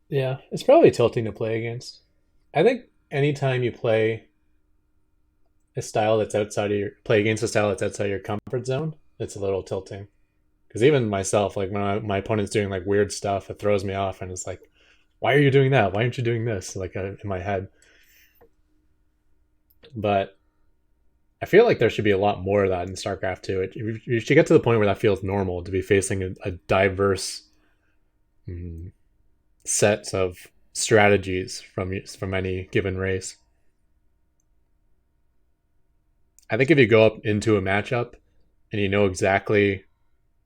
Yeah, it's probably tilting to play against. I think anytime you play a style that's outside of your play against a style that's outside of your comfort zone, it's a little tilting. Because even myself, like when my opponent's doing like weird stuff, it throws me off, and it's like, why are you doing that? Why aren't you doing this? Like in my head. But I feel like there should be a lot more of that in StarCraft too. You should get to the point where that feels normal to be facing a diverse mm, set of strategies from any given race. I think if you go up into a matchup and you know exactly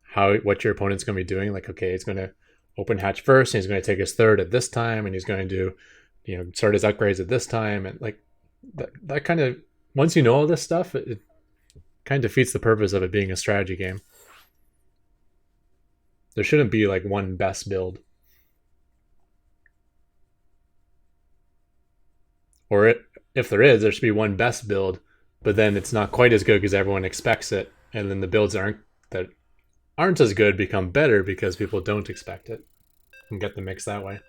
how what your opponent's going to be doing, like okay, he's going to open hatch first, and he's going to take his third at this time, and he's going to do, start his upgrades at this time, and like that kind of once you know all this stuff, it kind of defeats the purpose of it being a strategy game. There shouldn't be like one best build, or if there is, there should be one best build, but then it's not quite as good because everyone expects it, and then the builds that aren't as good become better because people don't expect it and get the mix that way.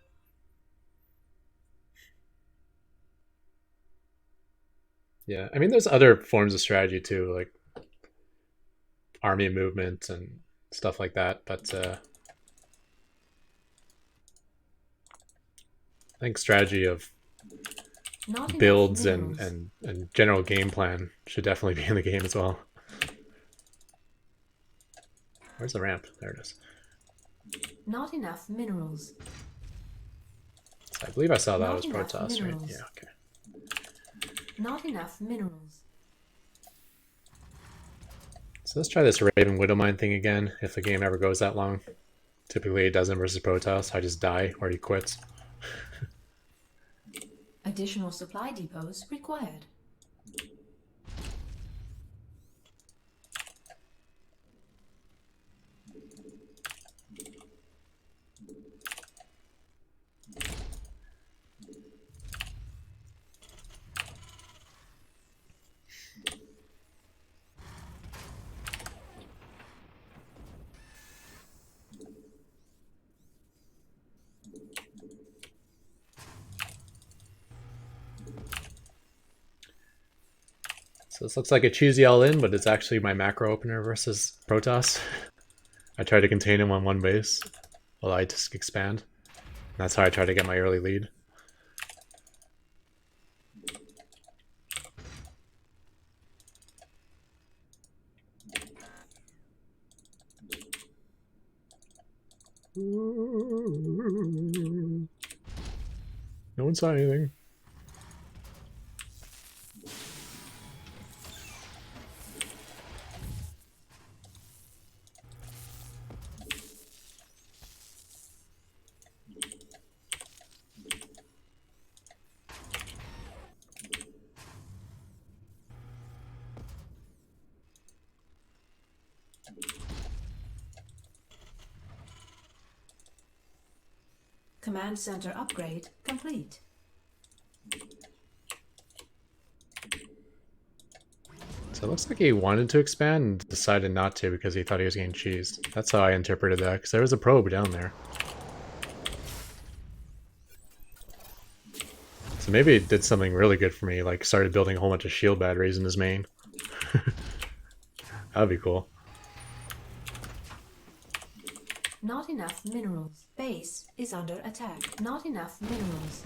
Yeah, I mean, there's other forms of strategy too, like army movement and stuff like that. But I think strategy of Not enough builds minerals. and general game plan should definitely be in the game as well. Where's the ramp? There it is. Not enough minerals. So I believe I saw that Not was enough Protoss, right? Yeah, minerals. okay. Not enough minerals. So let's try this Raven Widowmine thing again. If the game ever goes that long, typically it doesn't versus Protoss. I just die or he quits. Additional supply depots required. So this looks like a choose all in, but it's actually my macro opener versus Protoss. I try to contain him on one base, while I just expand. And that's how I try to get my early lead. No one saw anything. Command center upgrade complete. So it looks like he wanted to expand and decided not to because he thought he was getting cheesed. That's how I interpreted that, because there was a probe down there. So maybe it did something really good for me, like started building a whole bunch of shield batteries in his main. That'd be cool. Not enough minerals. Base is under attack. Not enough minerals.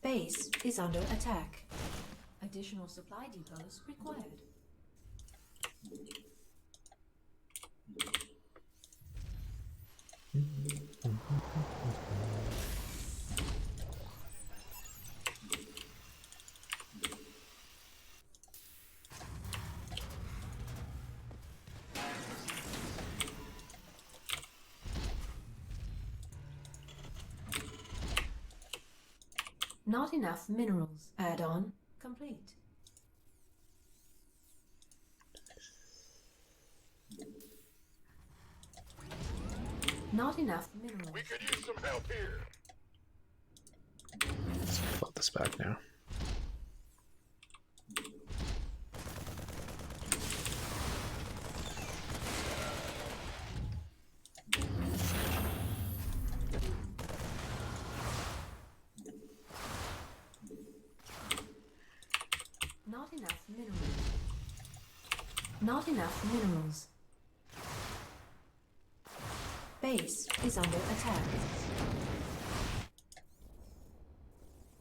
Base is under attack. Additional supply depots required. Not enough minerals. Add-on complete. Not enough minerals. We could use some help here. Let's float this back now. Not enough minerals. Not enough minerals. Base is under attack.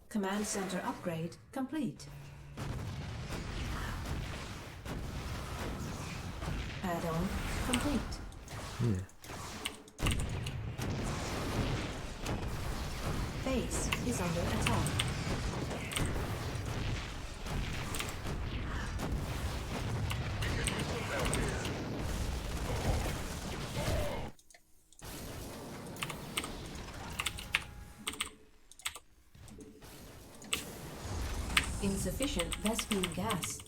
Command center upgrade complete. Add-on complete. Base is under attack. Insufficient Vespene gas.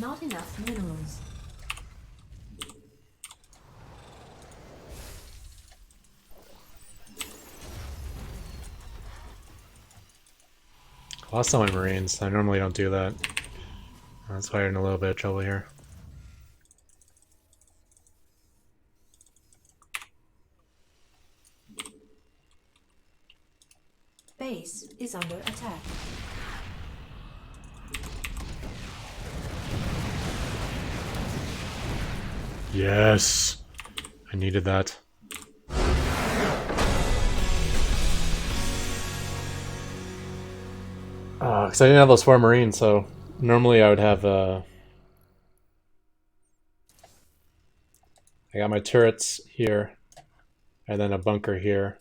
Not enough minerals. Lost all my Marines. I normally don't do that. That's why I'm in a little bit of trouble here. Base is under attack. Yes! I needed that. Because I didn't have those 4 Marines, so normally I would have... I got my turrets here, and then a bunker here,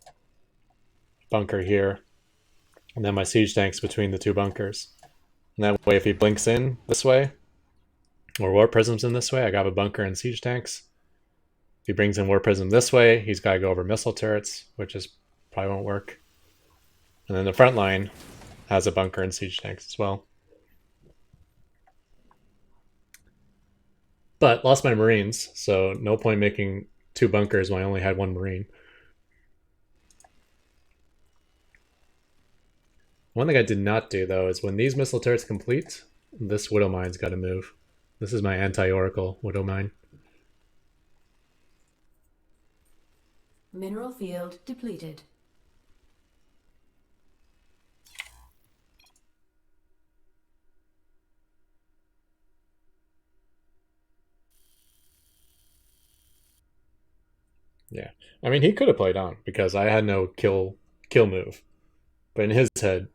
and then my siege tanks between the 2 bunkers. And that way if he blinks in this way, or War Prism's in this way, I got a bunker and siege tanks. If he brings in War Prism this way, he's got to go over missile turrets, which is probably won't work. And then the front line has a bunker and siege tanks as well. But lost my Marines, so no point making 2 bunkers when I only had 1 Marine. One thing I did not do, though, is when these missile turrets complete, this Widow Mine's got to move. This is my anti-Oracle Widow Mine. Mineral field depleted. Yeah, I mean, he could have played on because I had no kill move. But in his head,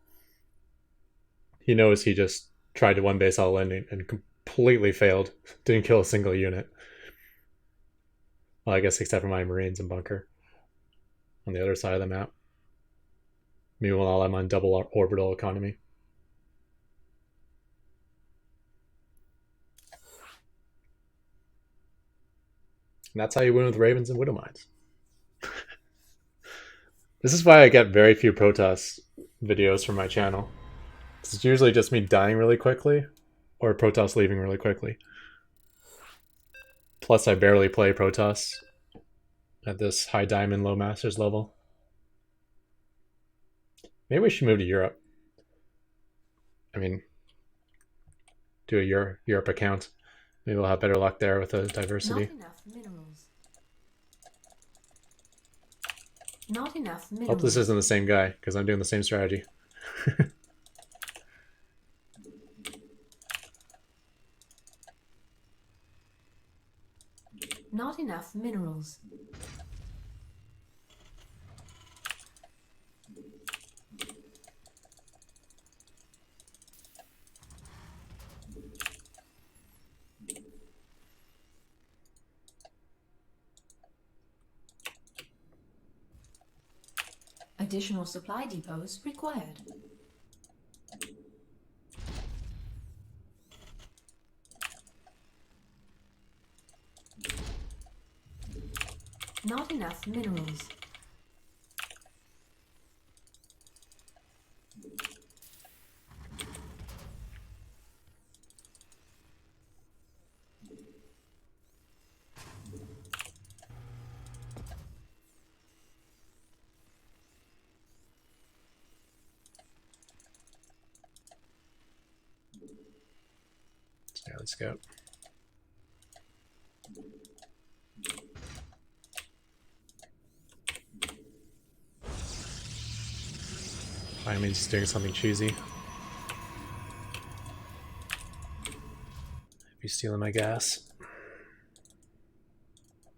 he knows he just tried to one base all in and completely failed. Didn't kill a single unit. Well, I guess except for my Marines and bunker on the other side of the map. Meanwhile, I'm on double orbital economy. And that's how you win with Ravens and Widow Mines. This is why I get very few Protoss videos from my channel. It's usually just me dying really quickly or Protoss leaving really quickly. Plus, I barely play Protoss at this high diamond, low masters level. Maybe we should move to Europe. I mean, do a Europe account. Maybe we'll have better luck there with the diversity. Not enough minerals. Not enough minerals. Hope this isn't the same guy, because I'm doing the same strategy. Not enough minerals. Additional supply depots required. Not enough minerals. Yeah, let's go. I mean, just doing something cheesy. He's stealing my gas.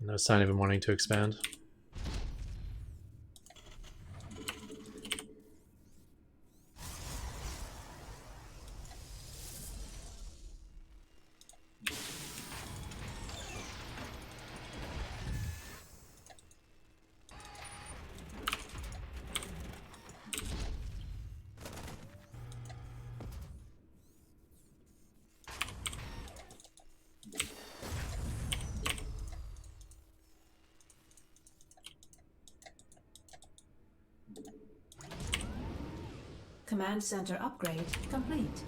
No sign of him wanting to expand. Command center upgrade complete.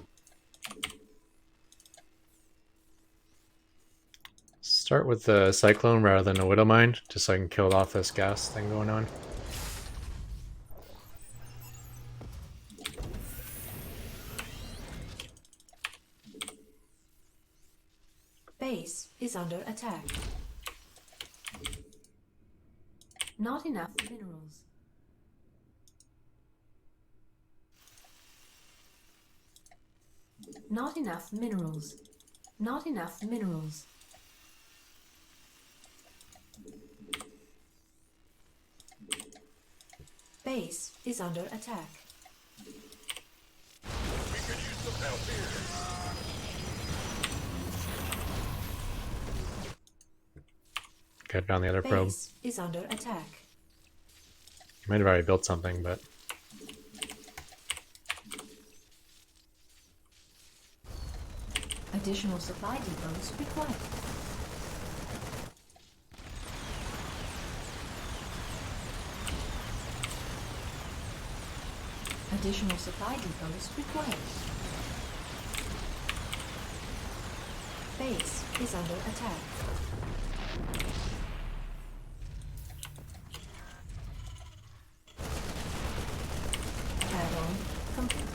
Start with the Cyclone rather than a Widow Mine, just so I can kill off this gas thing going on. Base is under attack. Not enough minerals. Not enough minerals. Not enough minerals. Base is under attack. We could use some help here. Get down the other probe. Base is under attack. You might have already built something, but Additional supply depots required. Additional supply depots required. Base is under attack. Add-on complete.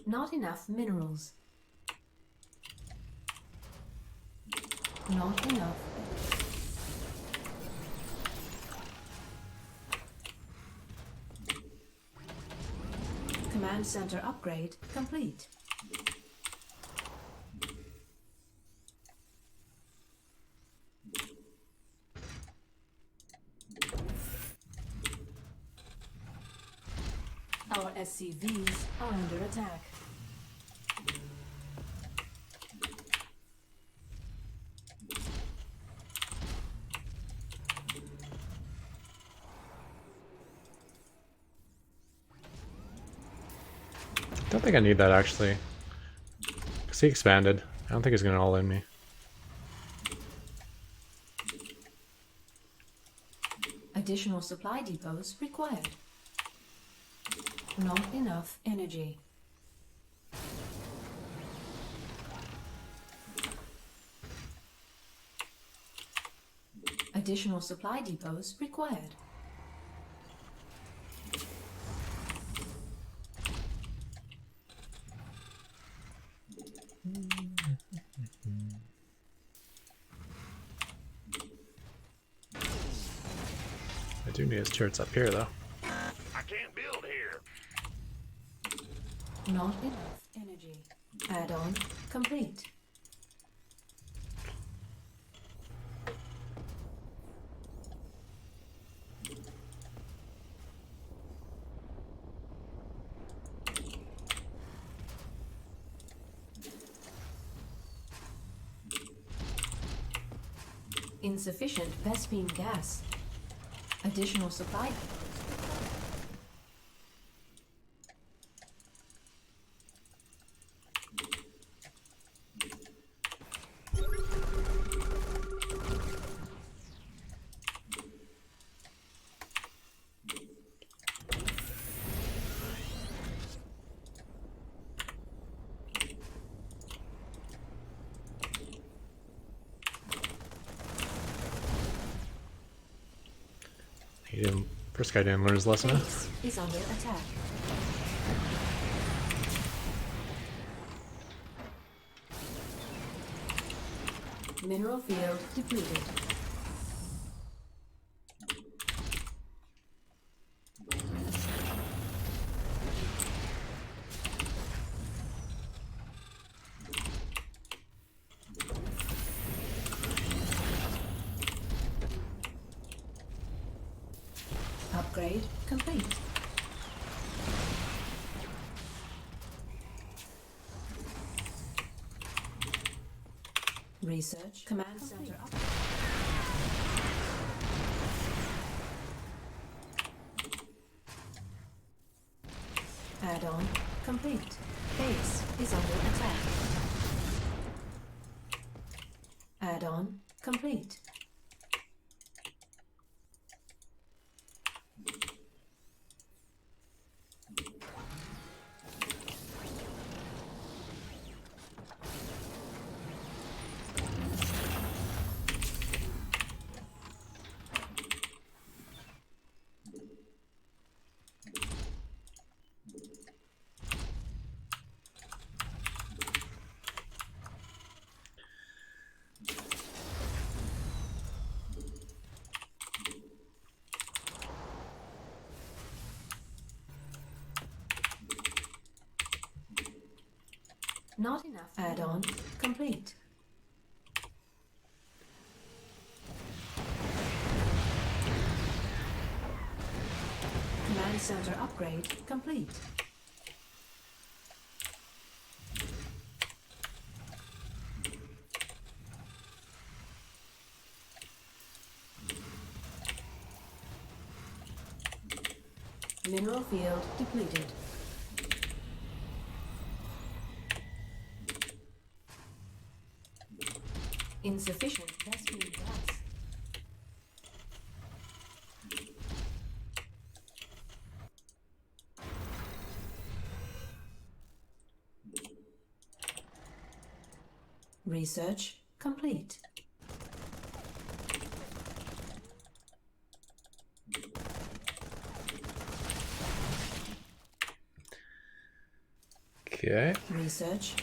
Not enough minerals. Not enough. Command center upgrade complete. Our SCVs are under attack. I don't think I need that actually. Because he expanded. I don't think he's going to all in me. Additional supply depots required. Not enough energy. Additional supply depots required. do need his turrets up here, though. I can't build here. Not enough energy. Add-on complete. Insufficient Vespene gas. Additional supply. He didn't. First guy didn't learn his lesson. Huh? Base is under attack. Mineral field depleted. Upgrade complete. Research command center up. Add-on complete. Base is under attack. Add-on complete. Not enough. Add-on complete. Command center upgrade complete. Mineral field depleted. Insufficient Vespene gas. Research complete. Okay. Research.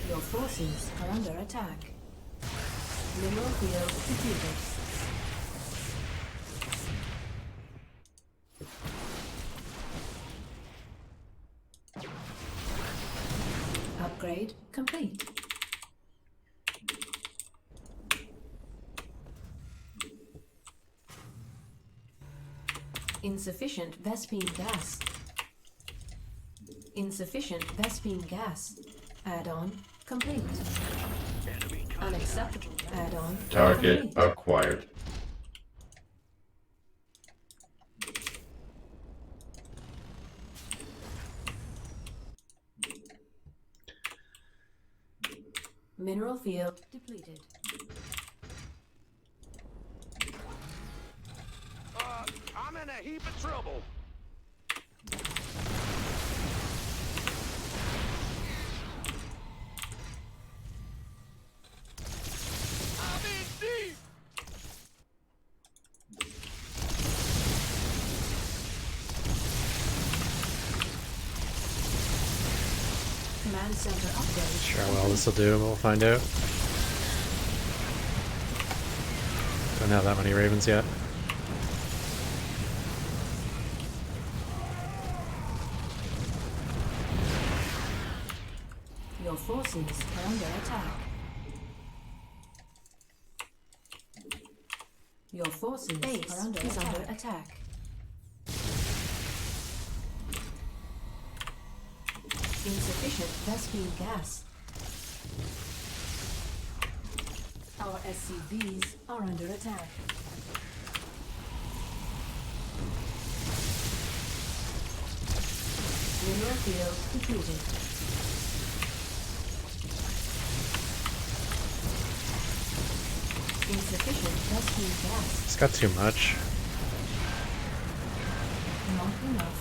Your forces are under attack. Mineral field depleted. Upgrade complete. Insufficient Vespene gas. Insufficient Vespene gas. Add-on complete. Enemy Unacceptable. Add-on Target complete. acquired. Mineral field depleted. I'm in a heap of trouble. Command center upgrade. Sure, well, this will do. We'll find out. Don't have that many ravens yet. Your forces are under attack. Your forces base are under attack. Insufficient Vespene gas. Our SCVs are under attack. Mineral field depleted. Insufficient Vespene gas. It's got too much. Not enough.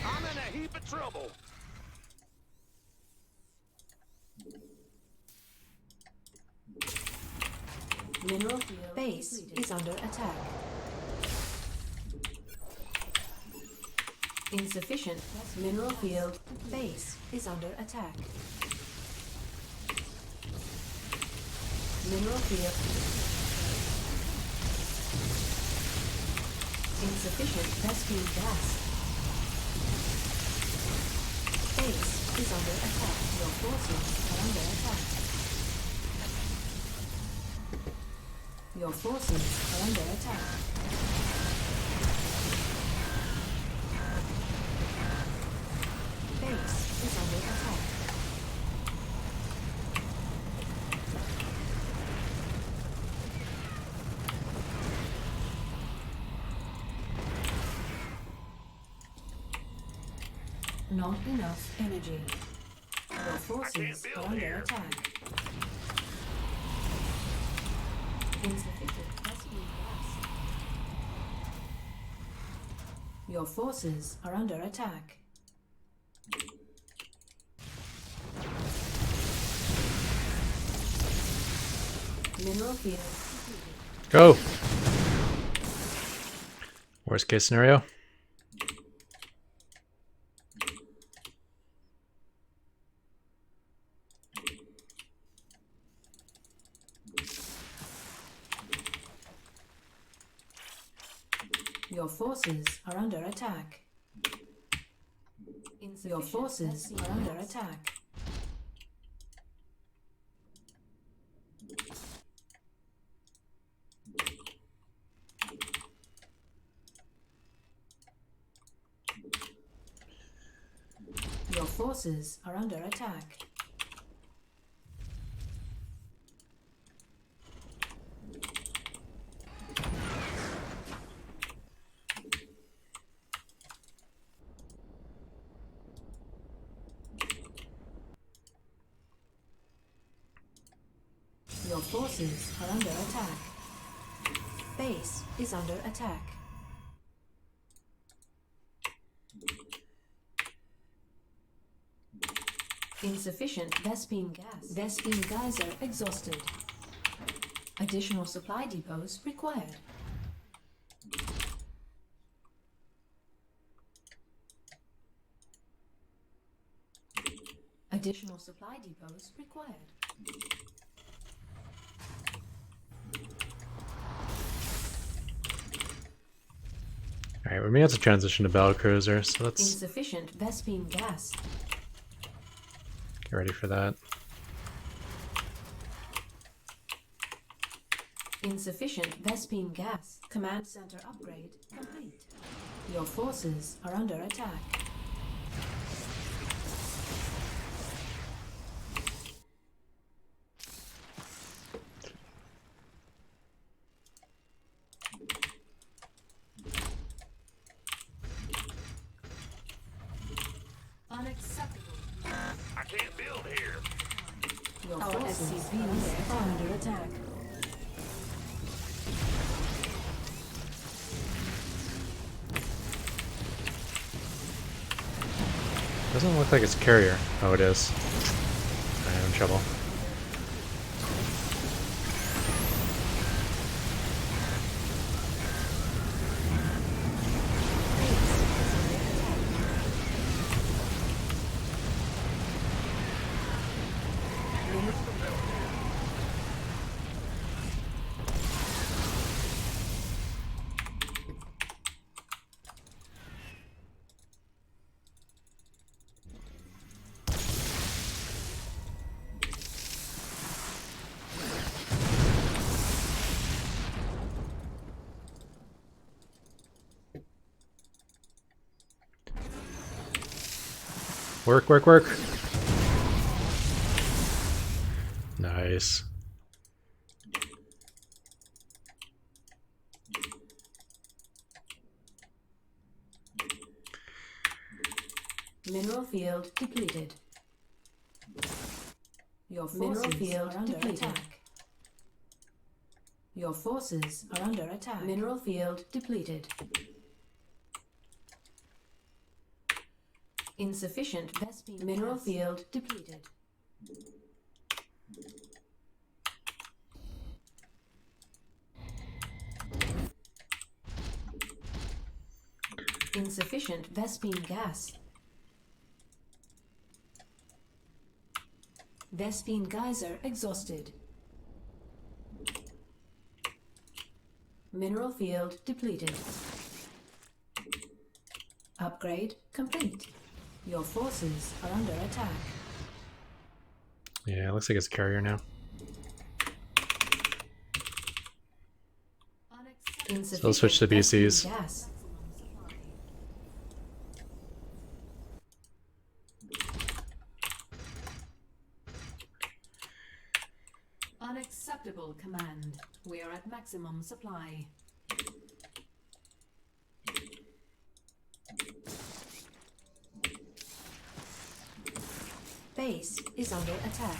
I'm in a heap of trouble. Mineral field base is under attack. Insufficient mineral field base is under attack. Mineral field. Insufficient Vespene gas. Base is under attack. Your forces are under attack. Your forces are under attack. Base is under attack. Not enough energy. Your forces are under attack. Insufficient Vespene gas. Your forces are under attack. Mineral field. Go! Worst case scenario. Your forces are under attack. Your forces are under attack. Your forces are under attack. Your forces are under attack. Base is under attack. Insufficient Vespene gas. Vespene geyser exhausted. Additional supply depots required. Additional supply depots required. Alright, we're about to transition to battlecruiser, so let's Insufficient Vespene gas. get ready for that. Insufficient Vespene gas. Command center upgrade complete. Your forces are under attack. Unacceptable. I can't build here. Your forces are under attack. Doesn't look like it's carrier. Oh, it is. I'm in trouble. Work, work, work. Nice. Mineral field depleted. Your forces field are under attack. Your forces are under attack. Mineral field depleted. Insufficient Vespene mineral field depleted. Insufficient Vespene gas. Vespene geyser exhausted. Mineral field depleted. Upgrade complete. Your forces are under attack. Yeah, it looks like it's a carrier now. So we'll switch to BCs. Gas. Unacceptable command. We are at maximum supply. Base is under attack.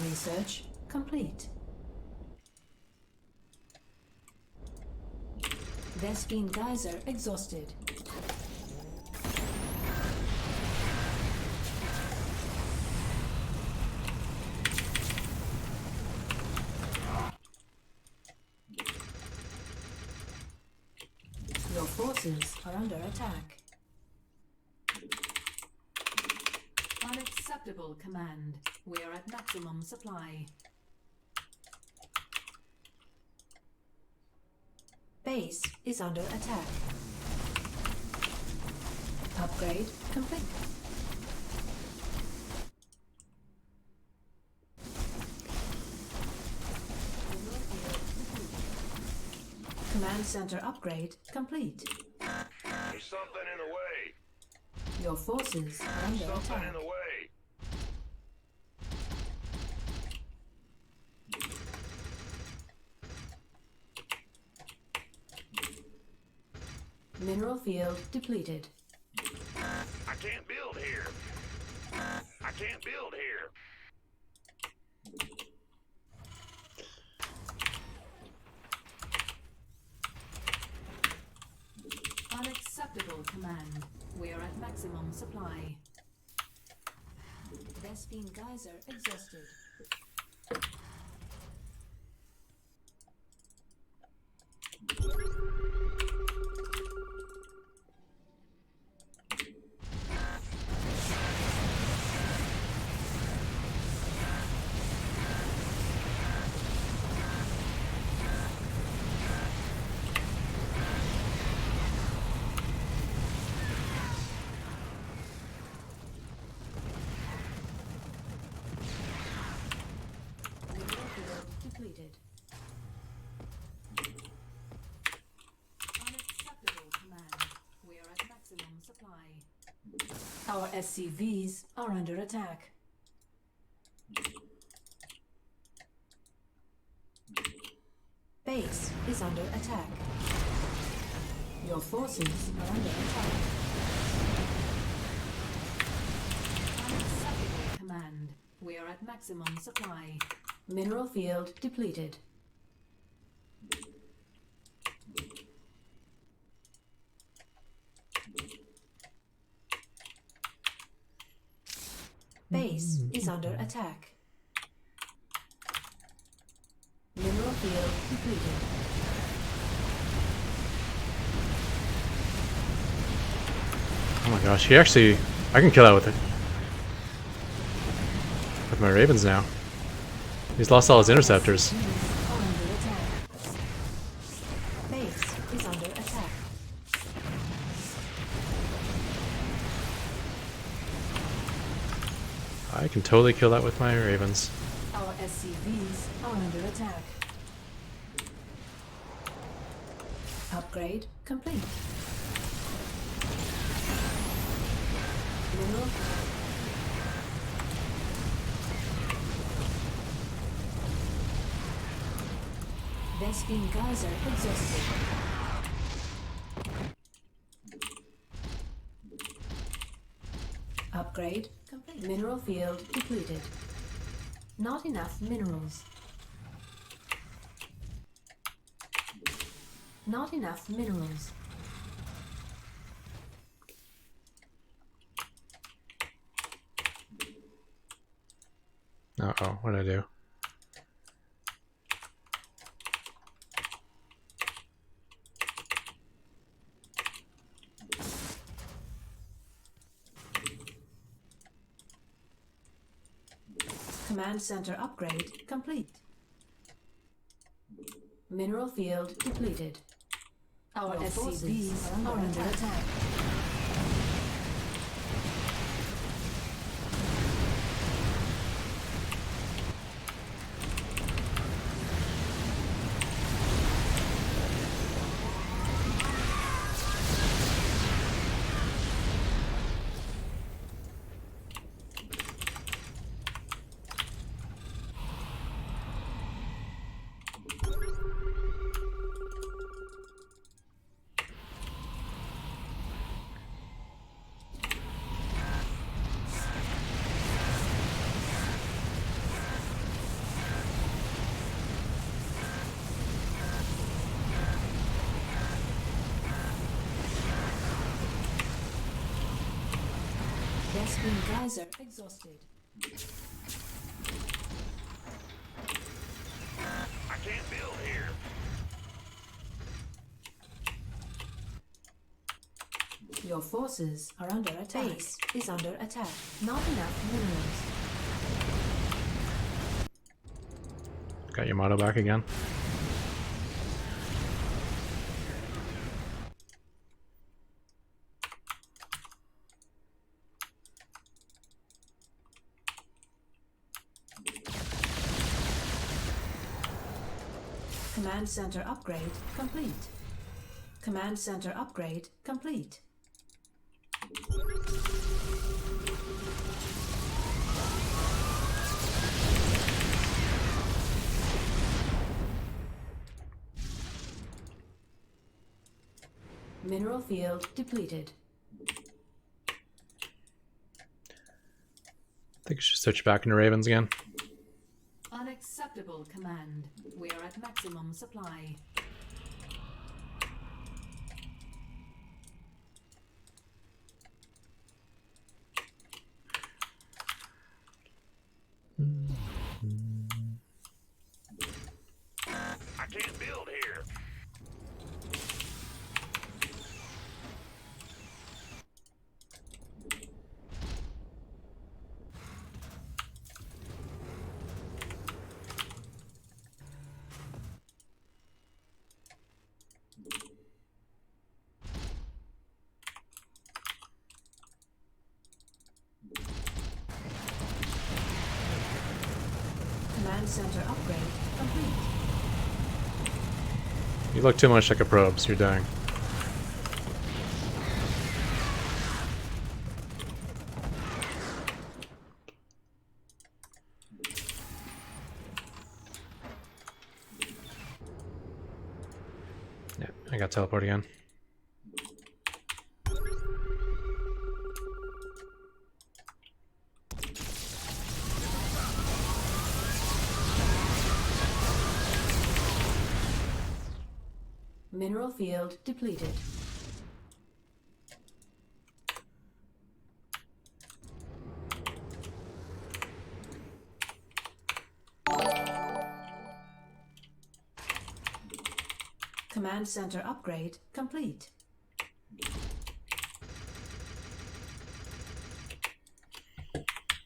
Research complete. Vespene geyser exhausted. Your forces are under attack. Unacceptable command. We are at maximum supply. Base is under attack. Upgrade complete. Command center upgrade complete. There's something in the way. Your forces are under Something attack. in the way. Mineral field depleted. I can't build here. I can't build here. Unacceptable command. We are at maximum supply. Vespene geyser exhausted. Depleted. Unacceptable command. We are at maximum supply. Our SCVs are under attack. Base is under attack. Your forces are under attack. Unacceptable command. We are at maximum supply. Mineral field depleted. Base is under attack. Mineral field depleted. Oh my gosh, he actually... I can kill that with it. With my ravens now. He's lost all his interceptors. Are under attack. Base is under attack. I I can totally kill that with my ravens. Our SCVs are under attack. Upgrade complete. Mineral. Vespene geyser exhausted. Upgrade complete. Mineral field depleted. Not enough minerals. Not enough minerals. Uh-oh, what did I do? Command center upgrade complete. Mineral field depleted. Our SCVs are under attack. Vespene geyser exhausted. I can't build here. Your forces are under attack. Base is under attack. Not enough minerals. Got Yamato back again. Command center upgrade complete. Command center upgrade complete. Mineral field depleted. I think I should switch back into ravens again. Unacceptable, Command. We are at maximum supply. I can't build here. Command center upgrade complete. You look too much like a probe, so you're dying. Yeah, I got teleport again. Mineral field depleted. Command center upgrade complete.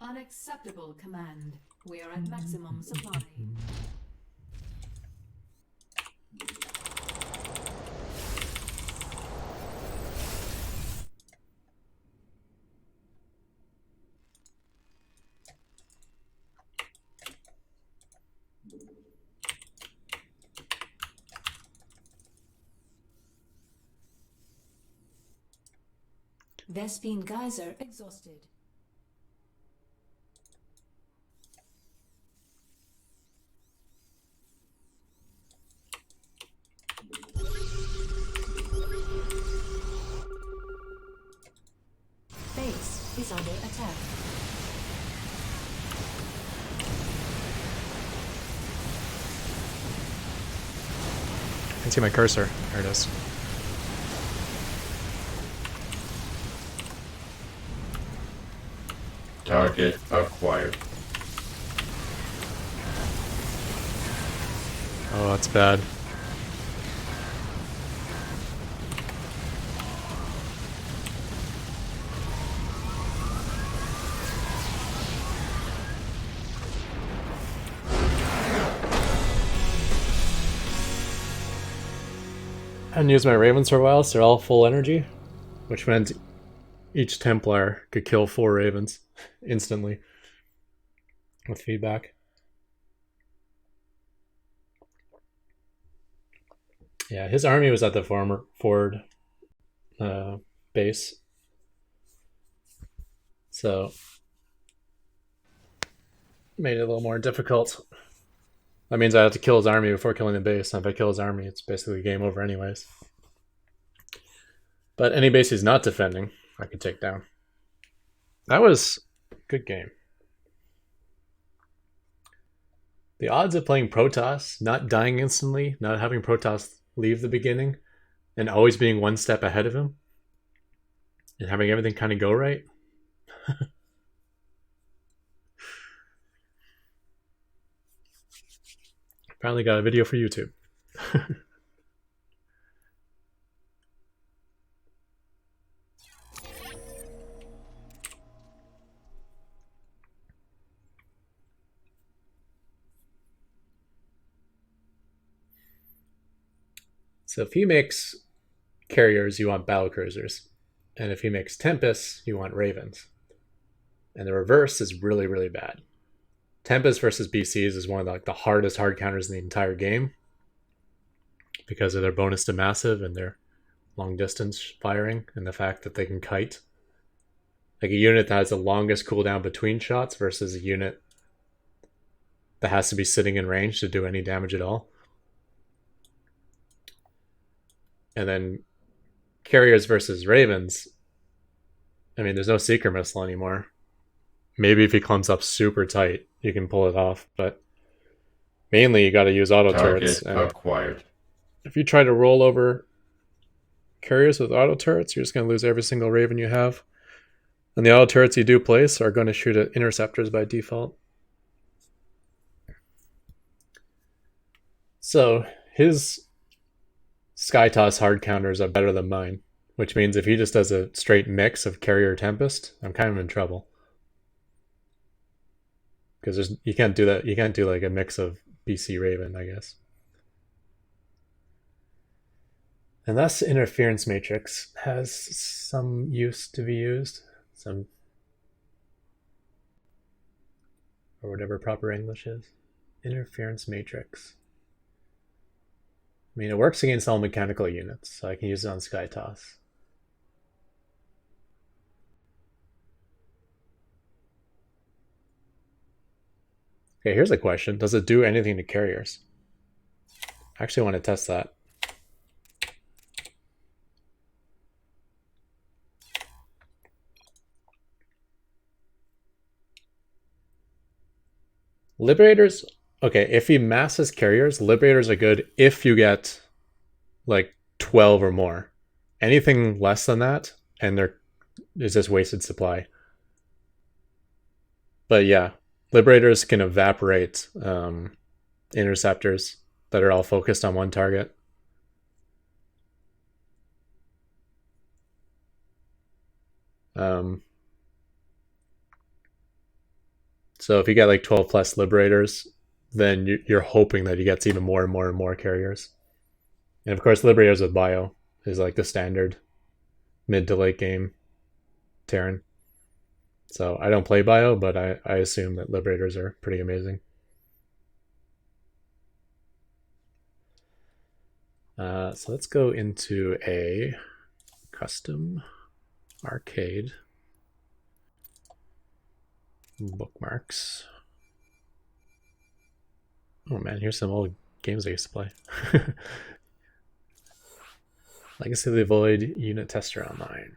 Unacceptable, Command. We are at maximum supply. Vespine geyser exhausted. Base is under attack. I can see my cursor. There it is. Target acquired. Oh, that's bad. I hadn't used my Ravens for a while, so they're all full energy, which meant each Templar could kill 4 Ravens instantly with feedback. Yeah, his army was at the forward base, so made it a little more difficult. That means I have to kill his army before killing the base, and if I kill his army, it's basically game over anyways. But any base he's not defending, I can take down. That was a good game. The odds of playing Protoss, not dying instantly, not having Protoss leave the beginning, and always being one step ahead of him, and having everything kind of go right. Finally got a video for YouTube. So if he makes carriers, you want battle cruisers. And if he makes Tempests, you want Ravens. And the reverse is really, really bad. Tempest versus BCs is one of the hardest hard counters in the entire game because of their bonus to massive and their long distance firing and the fact that they can kite. Like a unit that has the longest cooldown between shots versus a unit that has to be sitting in range to do any damage at all. And then carriers versus Ravens. I mean, there's no Seeker Missile anymore. Maybe if he clumps up super tight, you can pull it off, but mainly you got to use auto turrets. Target acquired. If you try to roll over carriers with auto turrets, you're just going to lose every single Raven you have. And the auto turrets you do place are going to shoot at interceptors by default. So his Skytoss hard counters are better than mine, which means if he just does a straight mix of carrier Tempest, I'm kind of in trouble. Because you can't do that. You can't do like a mix of BC Raven, I guess. And thus, interference matrix has some use to be used. Some, or whatever proper English is. Interference matrix. I mean, it works against all mechanical units, so I can use it on Skytoss. Okay, here's a question. Does it do anything to carriers? I actually want to test that. Liberators, okay, if he masses carriers, Liberators are good if you get like 12 or more. Anything less than that, and there is just wasted supply. But yeah, Liberators can evaporate interceptors that are all focused on one target. So if you get like 12 plus Liberators, then you're hoping that he gets even more and more and more carriers. And of course, Liberators with Bio is like the standard mid to late game Terran. So I don't play Bio, but I assume that Liberators are pretty amazing. So let's go into a custom Arcade. Bookmarks. Oh man, here's some old games I used to play. Legacy of the Void Unit Tester Online.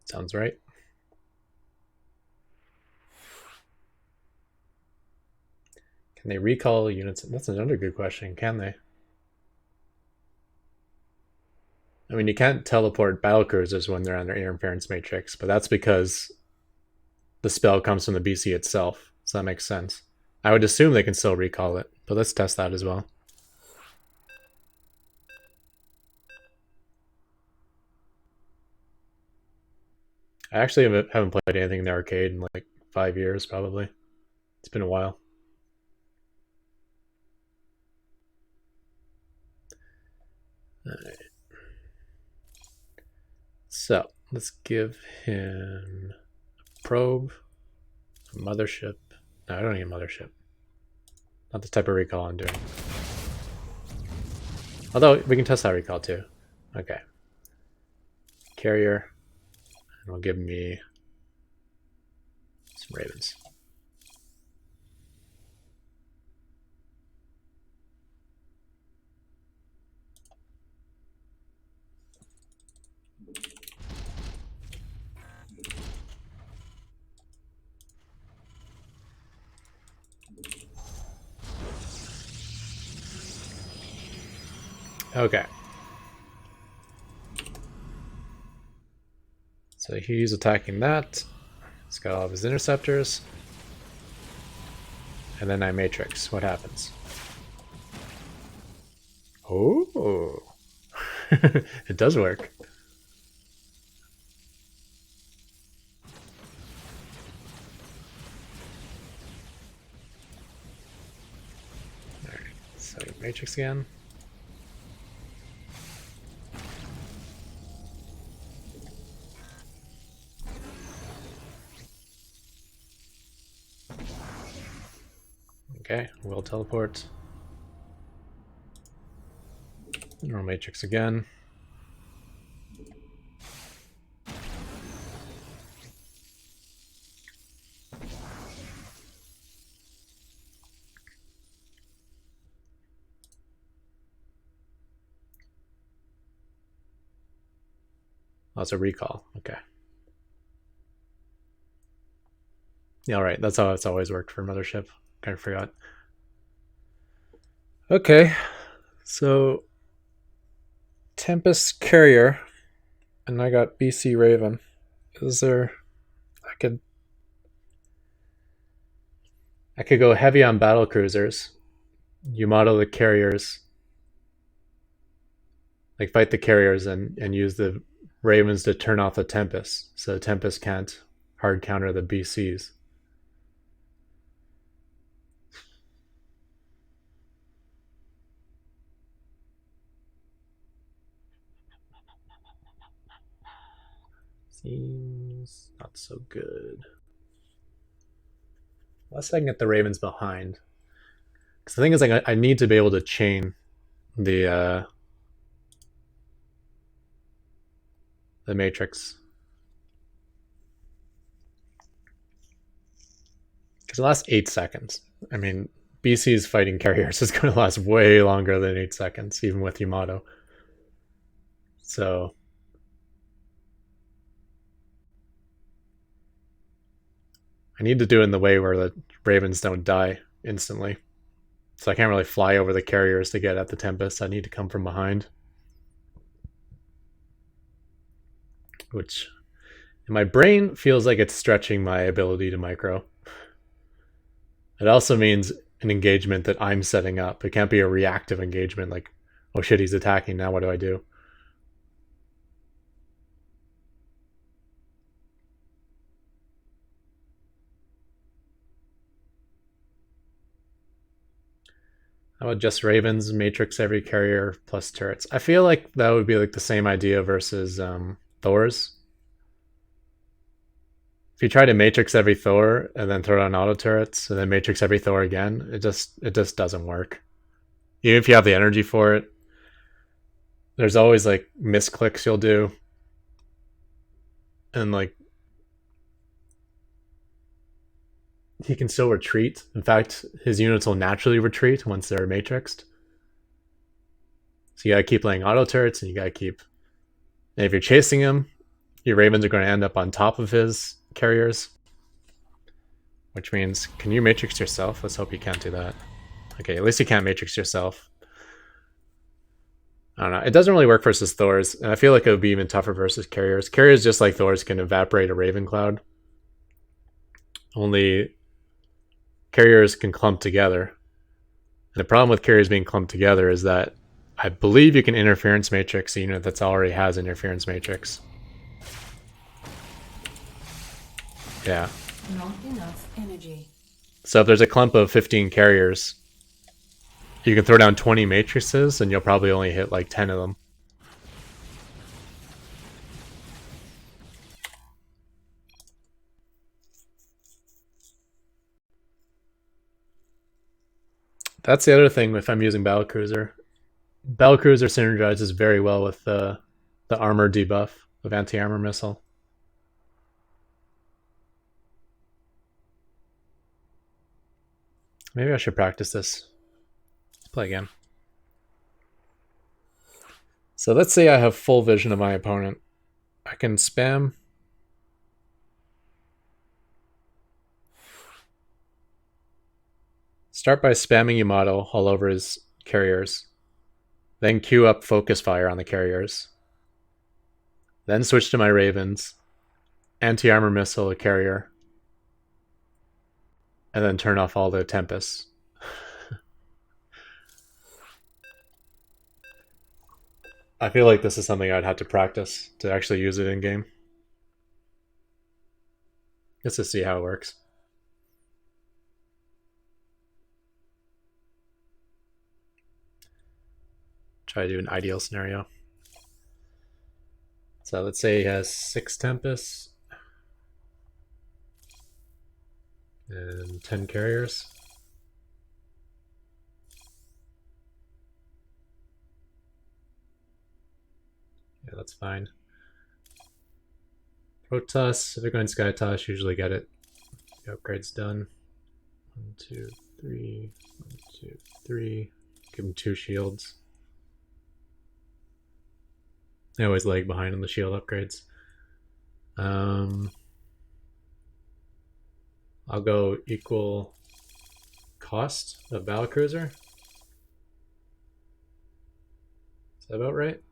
Sounds right. Can they recall units? That's another good question. Can they? I mean, you can't teleport battlecruisers when they're on their interference matrix, but that's because the spell comes from the BC itself, so that makes sense. I would assume they can still recall it, but let's test that as well. I actually haven't played anything in the arcade in like 5 years, probably. It's been a while. All right. So let's give him a probe, a mothership. No, I don't need a mothership. Not the type of recall I'm doing. Although we can test that recall too. Okay. Carrier. And it'll give me some ravens. Okay. So he's attacking that. He's got all of his interceptors. And then I matrix. What happens? Oh. It does work. Alright, so matrix again. Okay, we'll teleport. Neural matrix again. Oh, it's a recall. Okay. Yeah, all right. That's how it's always worked for Mothership. Kind of forgot. Okay, so Tempest Carrier, and I got BC Raven. Is there? I could go heavy on battle cruisers. You model the carriers, like fight the carriers, and use the Ravens to turn off the Tempest, so the Tempest can't hard counter the BCs. Seems not so good. Unless I can get the Ravens behind. Because the thing is, like, I need to be able to chain the matrix. Because it lasts 8 seconds. I mean, BC's fighting carriers is going to last way longer than 8 seconds, even with Yamato. So I need to do it in the way where the Ravens don't die instantly. So I can't really fly over the carriers to get at the Tempest. I need to come from behind. Which, in my brain, feels like it's stretching my ability to micro. It also means an engagement that I'm setting up. It can't be a reactive engagement like, oh shit, he's attacking, now what do I do? How about just Ravens, Matrix every carrier plus turrets? I feel like that would be like the same idea versus Thor's. If you try to Matrix every Thor and then throw down auto turrets and then Matrix every Thor again, it just doesn't work. Even if you have the energy for it, there's always like misclicks you'll do. and like he can still retreat. In fact, his units will naturally retreat once they're matrixed. So you gotta keep laying auto turrets, and you gotta keep. And if you're chasing him, your ravens are going to end up on top of his carriers, which means, can you matrix yourself? Let's hope you can't do that. Okay, at least you can't matrix yourself. I don't know. It doesn't really work versus Thors, and I feel like it would be even tougher versus carriers. Carriers, just like Thors, can evaporate a Raven Cloud. Only carriers can clump together. And the problem with carriers being clumped together is that I believe you can interference matrix a unit that's already has interference matrix. Yeah. Not enough energy. So if there's a clump of 15 carriers, you can throw down 20 matrices and you'll probably only hit like 10 of them. That's the other thing if I'm using Battlecruiser. Battlecruiser synergizes very well with the armor debuff of anti-armor missile. Maybe I should practice this. Let's play again. So let's say I have full vision of my opponent. I can spam. Start by spamming Yamato all over his carriers. Then queue up focus fire on the carriers. Then switch to my ravens. Anti-armor missile a carrier. And then turn off all the tempests. I feel like this is something I'd have to practice to actually use it in game. Just to see how it works. Try to do an ideal scenario. So let's say he has 6 tempests and 10 carriers. Yeah, that's fine. Protoss, if you're going Sky Toss, usually get it. The upgrade's done. 1, 2, 3. 1, 2, 3. Give him 2 shields. I always lag behind on the shield upgrades. I'll go equal cost of Battlecruiser. Is that about right?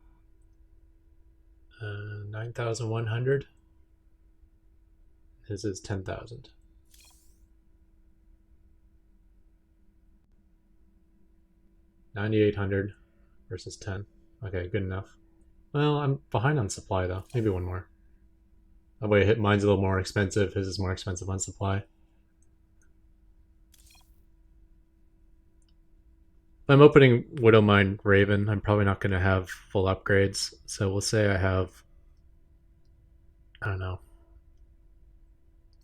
9,100. His is 10,000. 9,800 versus 10. Okay, good enough. Well, I'm behind on supply though. Maybe one more. That way mine's a little more expensive. His is more expensive on supply. If I'm opening Widowmine Raven, I'm probably not going to have full upgrades. So we'll say I have, I don't know,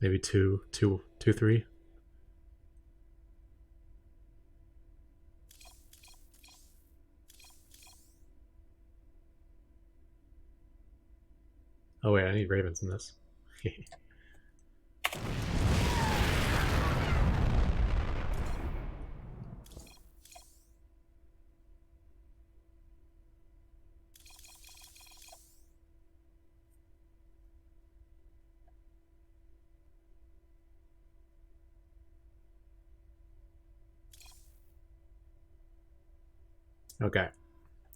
maybe 2, 3. Oh wait, I need ravens in this. Okay,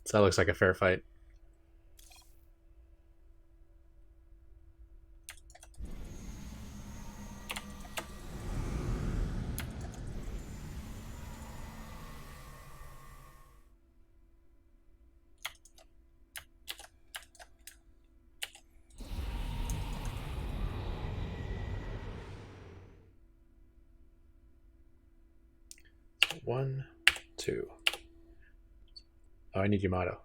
so that looks like a fair fight. One, 2. Oh, I need Yamato.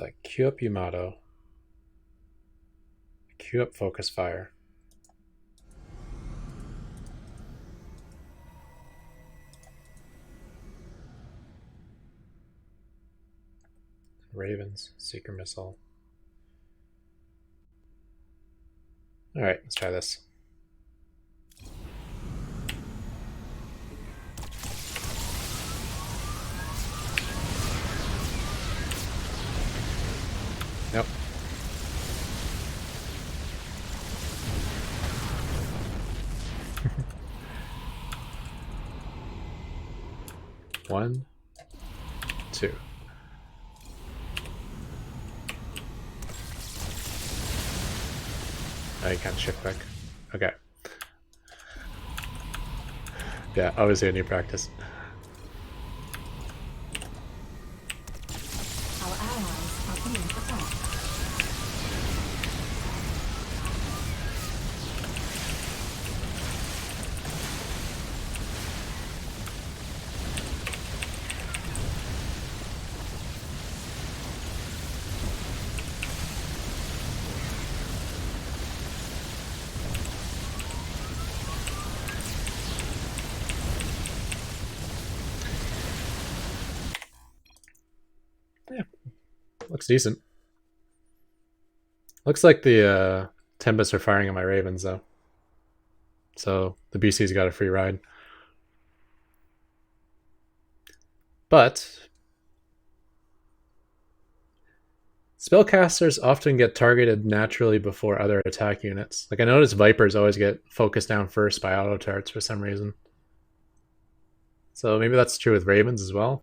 So I queue up Yamato. Queue up Focus Fire. Ravens, Seeker Missile. Alright, let's try this. Nope. One, two. Oh, you can't shift quick. Okay. Yeah, obviously I need practice. Our allies are being attacked. Yeah, looks decent. Looks like the Tempests are firing at my Ravens, though. So the BC's got a free ride. But spellcasters often get targeted naturally before other attack units. Like I noticed Vipers always get focused down first by auto turrets for some reason. So maybe that's true with Ravens as well.